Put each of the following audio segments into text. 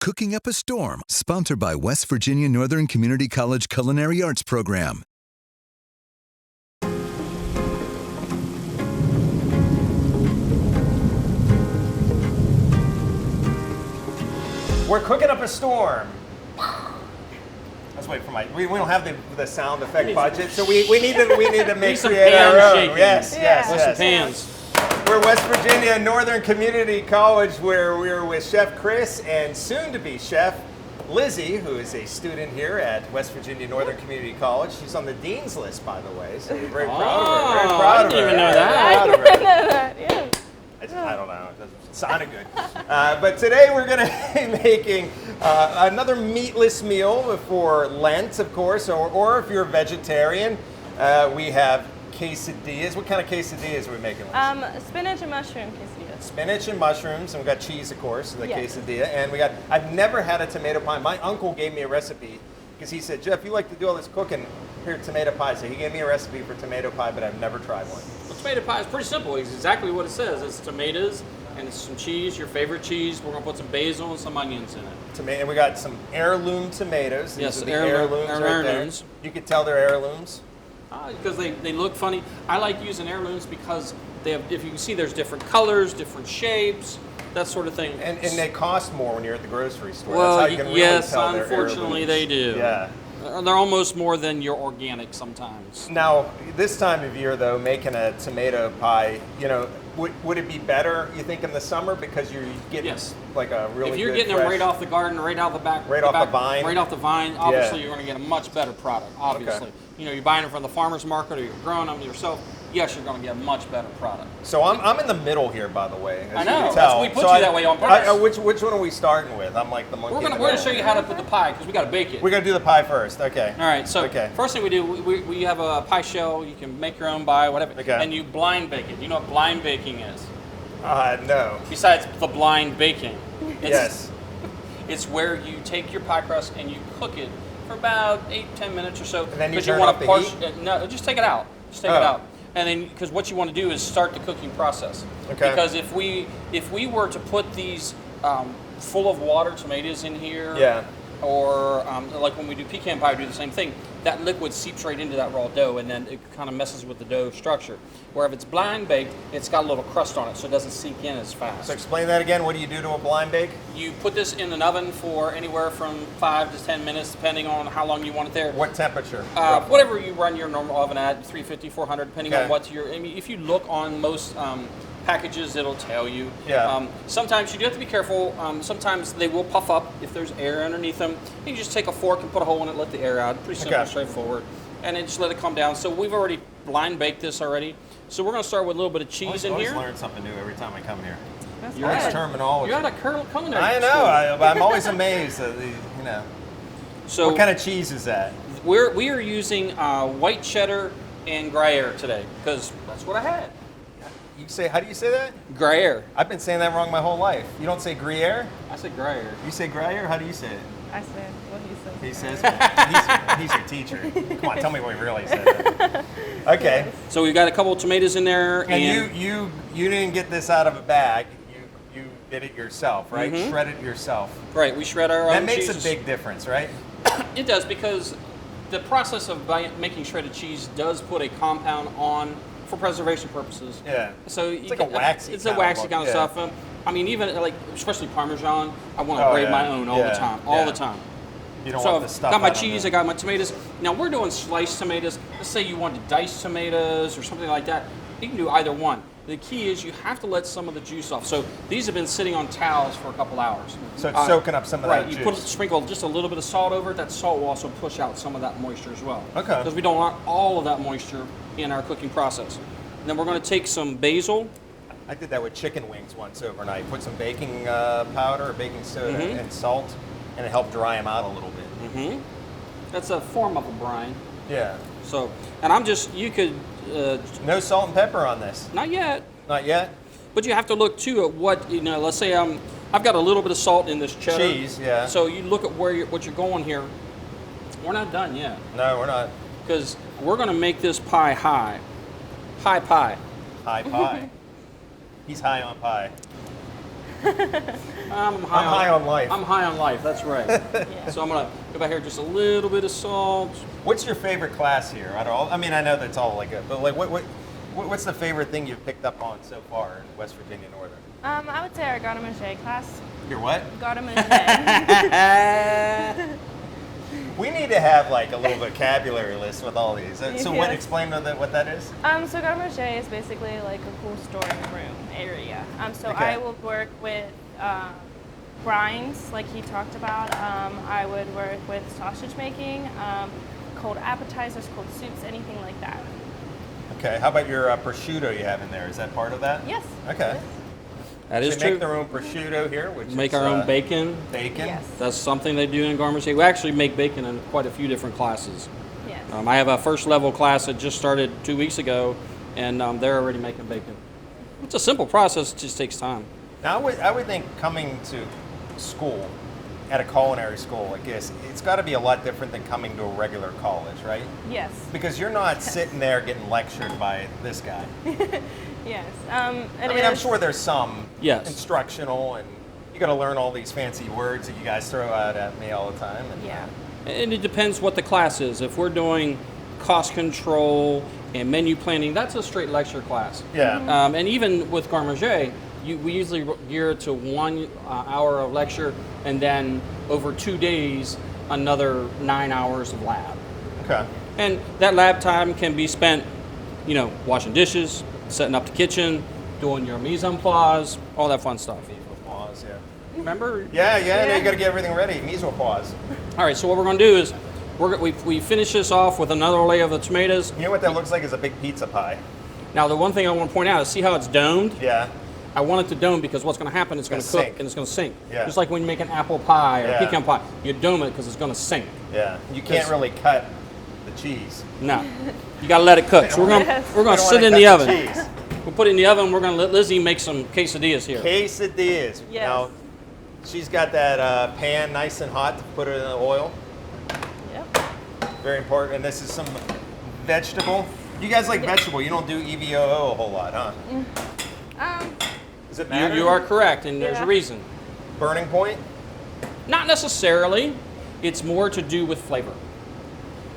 Cooking Up a Storm, sponsored by West Virginia Northern Community College Culinary Arts Program. We're cooking up a storm. Let's wait for we don't have the sound effect budget, so we need to create our own. Shaking. Yes. Some pans. We're West Virginia Northern Community College, where we're with Chef Chris and soon-to-be Chef Lizzie, who is a student here at West Virginia Northern Community College. She's on the Dean's List, by the way, so we're very proud of her. Very proud of her. I didn't even know that. I didn't know that, yeah. I don't know. It sounded good. But today we're going to be making another meatless meal for Lent, of course, or if you're a vegetarian, we have quesadillas. What kind of quesadillas are we making? Spinach and mushroom quesadillas. Spinach and mushrooms, and we got cheese, of course, the Yes. quesadilla. And I've never had a tomato pie. My uncle gave me a recipe because he said, Jeff, you like to do all this cooking, here, tomato pie. So he gave me a recipe for tomato pie, but I've never tried one. Well, tomato pie is pretty simple. It's exactly what it says. It's tomatoes and it's some cheese, your favorite chease. We're going to put some basil and some onions in it. And we got some heirloom tomatoes. These Yes, are the heirloom- heirlooms right there. heirlooms. You could tell they're heirlooms. Because they look funny. I like using heirlooms because they have, if you can see, there's different colors, different shapes, that sort of thing. And they cost more when you're at the grocery store. Well, That's how you can really yes, tell they're unfortunately heirlooms. they do. Yeah. They're almost more than your organic sometimes. Now, this time of year, though, making a tomato pie, would it be better, you think, in the summer because you're getting like a really If you're good getting fresh, them right off the garden, right out the back, Right off the vine? right off the vine, obviously you're going to get a much better product. Obviously, Okay. You're buying them from the farmer's market or you're growing them yourself. Yes, you're going to get a much better product. So I'm in the middle here, by the way. As I you know, can that's tell. why we put you that way on purpose. Which one are we starting with? I'm like the monkey. We're in the going to middle. show you how to put the pie because we got to bake it. We're going to do the pie first. Okay. All right. So Okay. first thing we do, we have a pie shell. You can make your own pie, whatever. Okay. And you blind bake it. You know what blind baking is? No. Besides the blind baking. Yes. It's where you take your pie crust and you cook it for about 8-10 minutes or so. And then you 'cause turn wanna off the parse- heat? No, just take it out. Just take it out. And then, because what you want to do is start the cooking process. Okay. Because if we were to put these full of water tomatoes in here, Yeah. or like when we do pecan pie, we do the same thing. That liquid seeps right into that raw dough, and then it kind of messes with the dough structure. Where if it's blind baked, it's got a little crust on it, so it doesn't sink in as fast. So explain that again. What do you do to a blind bake? You put this in an oven for anywhere from 5 to 10 minutes, depending on how long you want it there. What temperature? Whatever you run your normal oven at, 350, 400, depending Okay. on what's your. I mean, if you look on most packages, it'll tell you. Yeah. Sometimes you do have to be careful. Sometimes they will puff up if there's air underneath them. You just take a fork and put a hole in it, let the air out. Pretty simple, Okay. straightforward. And then just let it come down. So we've already blind baked this already. So we're going to start with a little bit of cheese in here. I always learn something new every time I come here. That's You're good. Nice terminology. You're at a culinary I school. know. I'm always amazed at So What kind of cheese is that? we are using white cheddar and Gruyere today because that's what I had. How do you say that? Gruyere. I've been saying that wrong my whole life. You don't say Gruyere? I said Gruyere. You say Gruyere? How do you say it? I said what he said. He says he's your teacher. Come on, tell me what he really said. Okay. So we've got a couple of tomatoes in there, And you didn't get this out of a bag. You did it yourself, right? Mhm. Shred it yourself. right, we shred our That own makes cheeses. a big difference, right? It does because the process of making shredded cheese does put a compound on for preservation purposes. Yeah. So It's like a waxy It's a kind of waxy look, kind of yeah. stuff. I mean, even like especially Parmesan, I want to Oh, grate yeah. my own all Yeah, the time, yeah. the time. You don't So want the I've stuff. got my out of cheese, it. I got my tomatoes. Now we're doing sliced tomatoes. Let's say you want to dice tomatoes or something like that. You can do either one. The key is you have to let some of the juice off. So these have been sitting on towels for a couple hours. So it's soaking up some of right, that you juice. sprinkle just a little bit of salt over it. That salt will also push out some of that moisture as well. Okay. Because we don't want all of that moisture in our cooking process. And then we're going to take some basil. I did that with chicken wings once overnight. Put some baking powder or baking soda Mhm. and salt, and it helped dry them out a little bit. Mm-hmm. That's a form of a brine. Yeah. So, and I'm just, you could, No salt and pepper on this. not yet, Not yet. but you have to look too at what, let's say I've got a little bit of salt in this cheddar. Cheese, yeah. So you look at what you're going here. We're not done yet. No, we're not. Because we're going to make this pie high. High pie. High pie. He's high on pie. I'm high on life. I'm high on life, that's right. Yeah. So I'm going to go back here, just a little bit of salt. What's your favorite class here? Out of all, I mean, I know that's all like a, but like, what's the favorite thing you've picked up on so far in West Virginia Northern? I would say our garde manger class. Your what? Garde manger. We need to have like a little vocabulary list with all these. So what? Yes. Explain what that is. So garde manger is basically like a cool storing room area. So Okay. I will work with grinds, like he talked about. I would work with sausage making, cold appetizers, cold soups, anything like that. Okay. How about your prosciutto you have in there? Is that part of that? Yes. Okay. That is So true. make their own prosciutto here, which Make is, our own bacon. Bacon. Yes. That's something they do in garde manger. We actually make bacon in quite a few different classes. Yes. I have a first level class that just started 2 weeks ago, and they're already making bacon. It's a simple process, it just takes time. Now I would think coming to school at a culinary school like this, it's got to be a lot different than coming to a regular college, right? Yes. Because you're not sitting there getting lectured by this guy. Yes. I mean, I'm sure there's some Yes. instructional, and you got to learn all these fancy words that you guys throw out at me all the time. And, Yeah. And it depends what the class is. If we're doing cost control and menu planning, that's a straight lecture class. Yeah. And even with garde manger, we usually gear it to 1 hour of lecture, and then over 2 days, another 9 hours of lab. Okay. And that lab time can be spent, washing dishes, setting up the kitchen, doing your mise en place, all that fun stuff. Pause, yeah. Remember? Yeah. You got to get everything ready. Mise en place. All right, so what we're going to do is we finish this off with another layer of the tomatoes. You know what that looks like is a big pizza pie. Now, the one thing I want to point out is see how it's domed? Yeah. I want it to dome because what's going to happen is it's going to Gonna cook sink. and it's going to sink. Yeah. Just like when you make an apple pie or Yeah. pecan pie, you dome it because it's going to sink. Yeah. You can't really cut the cheese. No, you got to let it cook. So we're going Yes. to We don't sit wanna in cut the oven. cheese. We'll put it in the oven. We're going to let Lizzie make some quesadillas here. Quesadillas. Yes. Now, she's got that pan nice and hot to put it in the oil. Yep. Very important. And this is some vegetable. You guys like vegetable. You don't do EVOO a whole lot, huh? Does it matter? You are correct, and there's a Yeah. reason. Burning point? Not necessarily. It's more to do with flavor.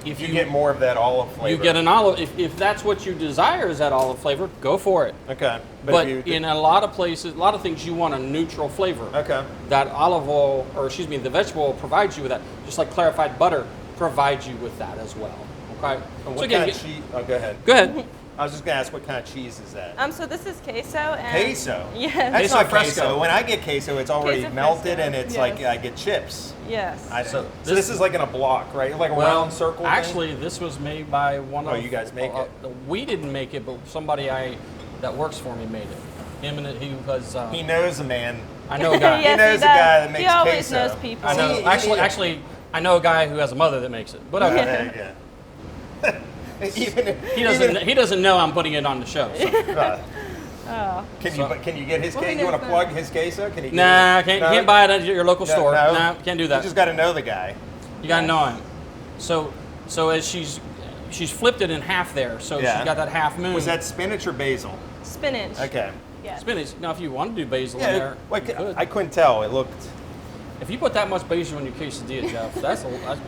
If You get more of that olive flavor. You get an olive. If that's what you desire is that olive flavor, go for it. Okay. But if you, in a lot of places, a lot of things, you want a neutral flavor. Okay. That olive oil, or excuse me, the vegetable oil provides you with that. Just like clarified butter provides you with that as well. Okay. And So what again, kind of cheese? Oh, go ahead. go ahead. I was just gonna ask what kind of cheese is that? So this is queso and Queso. Yes. That's Queso not fresco. queso. When I get queso, it's already Queso melted fresco, and it's yes. like I get chips. Yes. So this is like in a block, right? Like a round circle. thing? Actually, this was made by one of. Oh, you guys make it? We didn't make it, but somebody that works for me made it. Him and he was. He knows a man. I know a guy. Yes, knows he a guy does. that makes He always queso. knows people. I know. See, Actually, I know a guy who has a mother that makes it. But okay. Yeah. He doesn't know I'm putting it on the show. So. Oh. Can you get his Well, queso? he You want knows to that. plug his queso? Can he? get Nah, it? can't buy it at your local store. No? Nah, can't do that. You just got to know the guy. You gotta know him. So as she's flipped it in half there, so Yeah. she's got that half moon. Was that spinach or basil? Spinach. Okay. Yes. spinach? Now, if you want to do basil in Yeah. there, Like you could. I couldn't tell. It looked. If you put that much basil in your quesadilla, Jeff, that's kind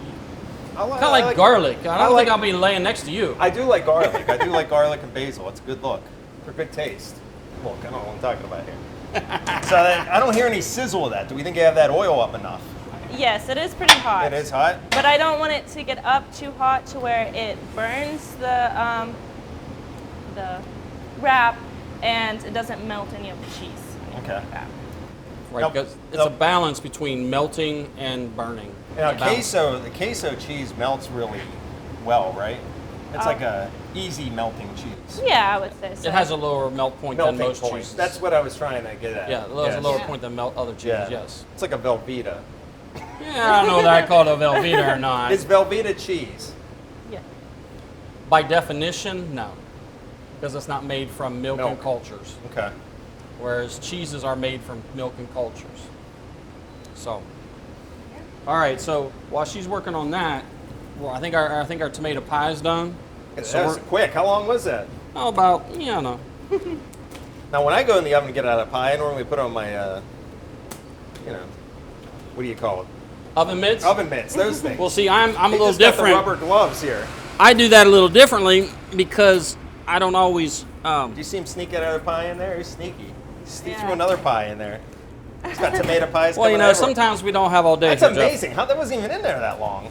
I of like garlic. I don't think I'll be laying next to you. I do like garlic. I do like garlic and basil. It's a good look. For good taste. Look, I don't know what I'm talking about here. So I don't hear any sizzle of that. Do we think you have that oil up enough? Yes, it is pretty hot. It is hot? But I don't want it to get up too hot to where it burns the wrap and it doesn't melt any of the cheese. or anything Okay. like that. Right, Nope. because it's Nope. a balance between melting and burning. Now, It's a balance. the queso cheese melts really well, right? It's like a easy melting cheese. Yeah, I would say so. It has a lower melt point Melting than most point. cheeses. That's what I was trying to get at. Yeah, it has a lower Yeah. point than other cheeses. Yeah. Yes. It's like a Velveeta. Yeah, I don't know whether I call it a Velveeta or not. Is Velveeta cheese? Yeah. By definition, no, because it's not made from milk and Milk. cultures, Okay. whereas cheeses are made from milk and cultures. So, all right. So while she's working on that, well, I think our tomato pie is done. So That was quick. How long was that? how about I don't know. Now, when I go in the oven to get out a pie, I normally put on my you know, what do you call it? Oven mitts? Oven mitts, those things. Well, see, I'm a He little just got different. the rubber gloves here. I do that a little differently because I don't always. Do you see him sneak another pie in there? He's sneaky. He Yeah. threw another pie in there. He's got tomato pies. Well, you coming know, over. sometimes we don't have all day. That's here, Jeff. amazing. How that wasn't even in there that long?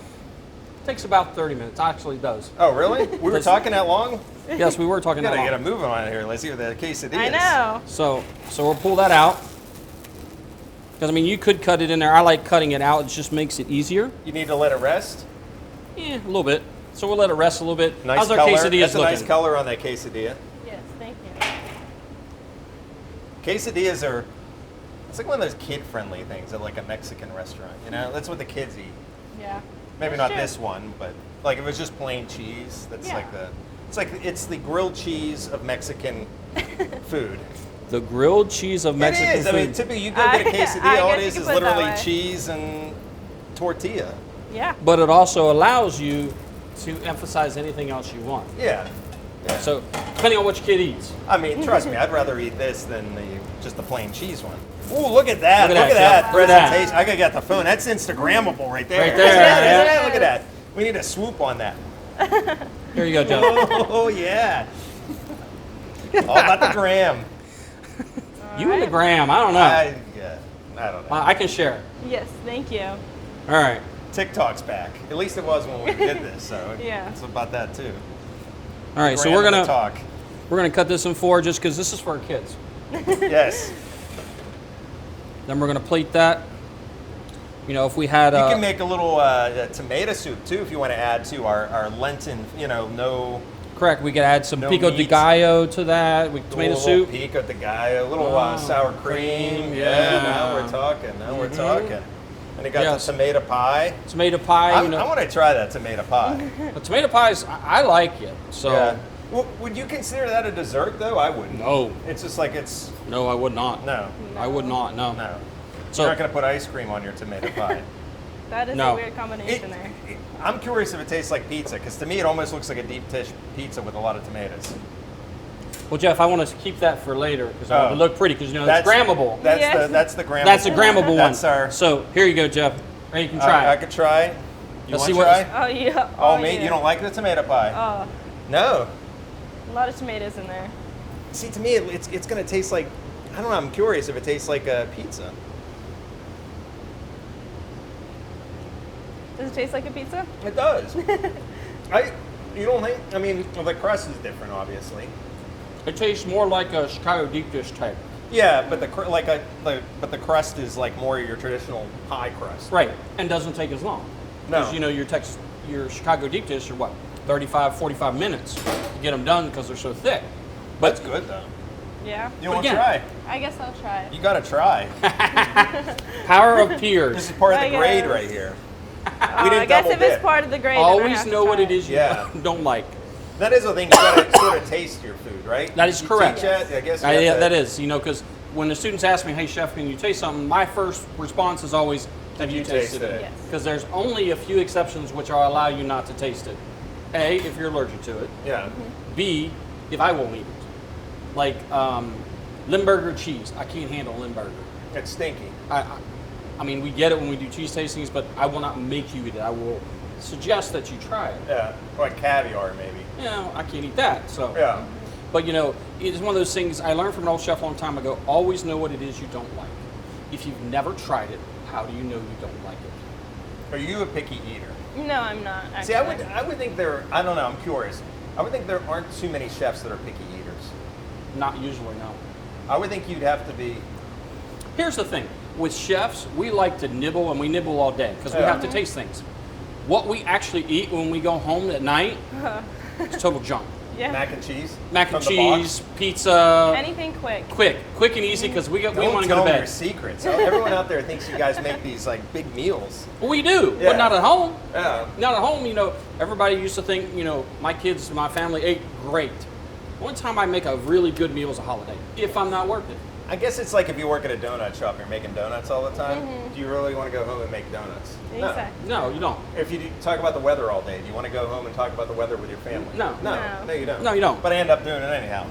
Takes about 30 minutes. Actually, it does. Oh, really? We were talking that long? Yes, we were talking Gotta that get a long. move on here, Lizzie, with the quesadillas. I know. So we'll pull that out. Because, I mean, you could cut it in there. I like cutting it out. It just makes it easier. You need to let it rest. Yeah, a little bit. So we'll let it rest a little bit. Nice How's our color. quesadillas That's a looking? nice color on that quesadilla. Yes, thank you. Quesadillas are, it's like one of those kid-friendly things at like a Mexican restaurant. You know, that's what the kids eat. Yeah. Maybe That's not true. this one, but like if it was just plain cheese, that's Yeah. it's the grilled cheese of Mexican food. The grilled cheese of Mexican it is. food. I mean, typically you go get a I quesadilla, all it guess is you is could put it that literally way. cheese and tortilla. Yeah. But it also allows you to emphasize anything else you want. Yeah. Yeah. So, depending on what your kid eats. I mean, trust me, I'd rather eat this than just the plain cheese one. Ooh, look at that. Look at Look that, at that Jeff. Look at that. presentation. I gotta get the phone. That's Instagrammable right there. Right there, Look at that, yeah. isn't it? Look at that. We need a swoop on that. Here you go, Joe. Oh, yeah. All about the gram. You and the gram, I don't know. I don't know. I can share. Yes, thank you. All right. TikTok's back. At least it was when we did this, so Yeah. it's about that too. All right, so Gram we're and the gonna talk. cut this in four just because this is for our kids. Yes. Then we're gonna plate that. You know, if we had You can make a little tomato soup too if you want to add to our Lenten, no correct, we could add some No pico de meat. gallo to that. Tomato soup. pico de gallo, a little sour cream. cream, Yeah, yeah. now we're talking. Now we're talking. And you got Yes. the tomato pie. Tomato pie. I You know, want to try that tomato pie. the tomato pies, I like it. So Yeah. Well, would you consider that a dessert though? I wouldn't. no, It's just like it's no, I would not. no, I would not. No. no. So You're not going to put ice cream on your tomato pie. That is No. a weird combination there. I'm curious if it tastes like pizza, because to me it almost looks like a deep dish pizza with a lot of tomatoes. well, Jeff, I want to keep that for later because it Oh. would look pretty because it's grammable. That's Yes. that's the grammable. That's a grammable one. That's our. So here you go, Jeff. Hey, you can try. I could try. You Let's want see to what- try? Oh, yeah. Oh, mate, yeah. you don't like the tomato pie? Oh, No. a lot of tomatoes in there. See, to me, it's going to taste like, I don't know, I'm curious if it tastes like a pizza. Does it taste like a pizza? It does. You don't think? I mean, well, the crust is different, obviously. It tastes more like a Chicago deep dish type. Yeah, but but the crust is like more your traditional pie crust. Right, and doesn't take as long. No. Because, you know, your Chicago deep dish are what, 35, 45 minutes to get them done because they're so thick. That's good though. Yeah. You want to Again. try? I guess I'll try it. You got to try. Power of This peers. is part of the I grade guess. right here. Oh, didn't I guess double if it's dip. part of the grade, then I Always have to know what try it is you Yeah. don't like. That is the thing. You got to sort of taste your food, right? That is You correct. teach that? I guess. Yeah, that is. You know, because when the students ask me, "Hey, chef, can you taste something?" My first response is always, "Have you tasted it?" Yes. Because there's only a few exceptions which will allow you not to taste it. A, if you're allergic to it. Yeah. B, if I won't eat it. Like Limburger cheese. I can't handle Limburger. It's stinky. I mean, we get it when we do cheese tastings, but I will not make you eat it. I will suggest that you try it. Yeah. Like caviar, maybe. You know, I can't eat that. So. Yeah. But you know, it's one of those things I learned from an old chef a long time ago. Always know what it is you don't like. If you've never tried it, how do you know you don't like it? Are you a picky eater? No, I'm not. Actually. See, I would think I don't know. I'm curious. I would think there aren't too many chefs that are picky eaters. Not usually, no. I would think you'd have to be. Here's the thing. With chefs, we like to nibble, and we nibble all day because we Yeah. have to taste things. What we actually eat when we go home at night is total junk. Yeah. Mac and cheese. Mac and from the box? cheese, pizza, Anything quick. quick and easy because we want Don't to tell go to them your bed. secrets. Everyone out there thinks you guys make these like big meals. Well, we do, Yeah. but not at home. Yeah. Not at home, you know, everybody used to think, you know, my kids, my family ate great. One time I make a really good meal is a holiday, if I'm not working. I guess it's like if you work at a donut shop, you're making donuts all the time. Do you really want to go home and make donuts? Exactly. No, you don't. No. If you talk about the weather all day, do you want to go home and talk about the weather with your family? No. No, No. no, you don't. No, you don't. But I end up doing it anyhow.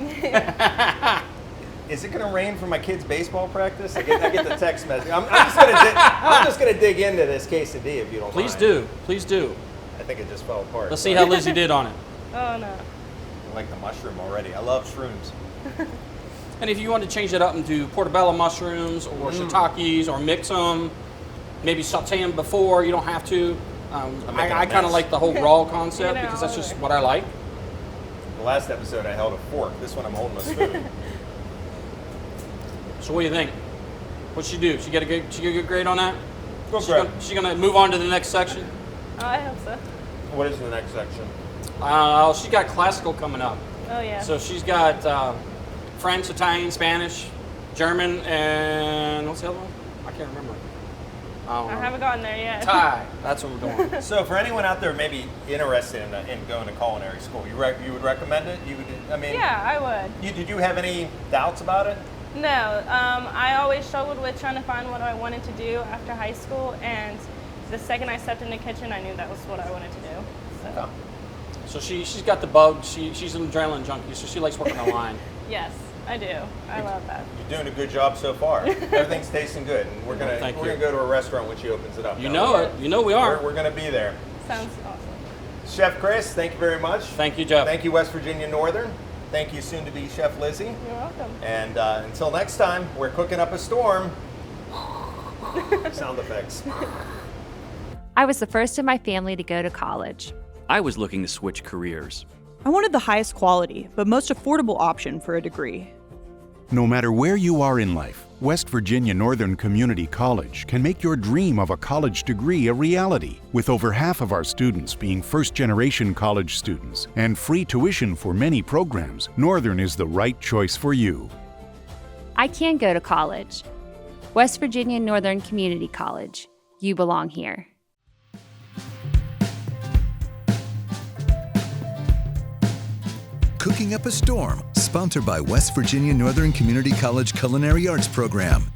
is it going to rain for my kids' baseball practice? I get the text message. I'm just going to dig into this quesadilla if you don't Please mind. do. Please do. I think it just fell apart. Let's see how Lizzie did on it. Oh no. I like the mushroom already. I love shrooms. And if you want to change it up and do portobello mushrooms or shiitakes or mix them, maybe saute them before, you don't have to. I kind of like the whole raw concept because that's just what I like. The last episode I held a fork. This one I'm holding a spoon. So what do you think? What'd she do? She get a good grade on that? She gonna move on to the next section? Oh, I hope so. What is the next section? She's got classical coming up. Oh yeah. So she's got French, Italian, Spanish, German, and what's the other one? I can't remember. I haven't gotten there yet. Thai. That's what we're doing. So for anyone out there maybe interested in going to culinary school, you would recommend it? Yeah, I would. Did you have any doubts about it? No, I always struggled with trying to find what I wanted to do after high school, and the second I stepped in the kitchen, I knew that was what I wanted to do. So, So she's got the bug. She's an adrenaline junkie, so she likes working on the line. yes, I do. I love that. You're doing a good job so far. Everything's tasting good, and we're gonna go to a restaurant when she opens it up. You know it. You know we are. We're gonna be there. Sounds awesome. Chef Chris, thank you very much. Thank you, Jeff. Thank you, West Virginia Northern. Thank you, soon-to-be Chef Lizzie. You're welcome. And until next time, we're cooking up a storm. Sound effects. I was the first in my family to go to college. I was looking to switch careers. I wanted the highest quality, but most affordable option for a degree. No matter where you are in life, West Virginia Northern Community College can make your dream of a college degree a reality. With over half of our students being first-generation college students and free tuition for many programs, Northern is the right choice for you. I can go to college. West Virginia Northern Community College. You belong here. Cooking Up a Storm, sponsored by West Virginia Northern Community College Culinary Arts Program.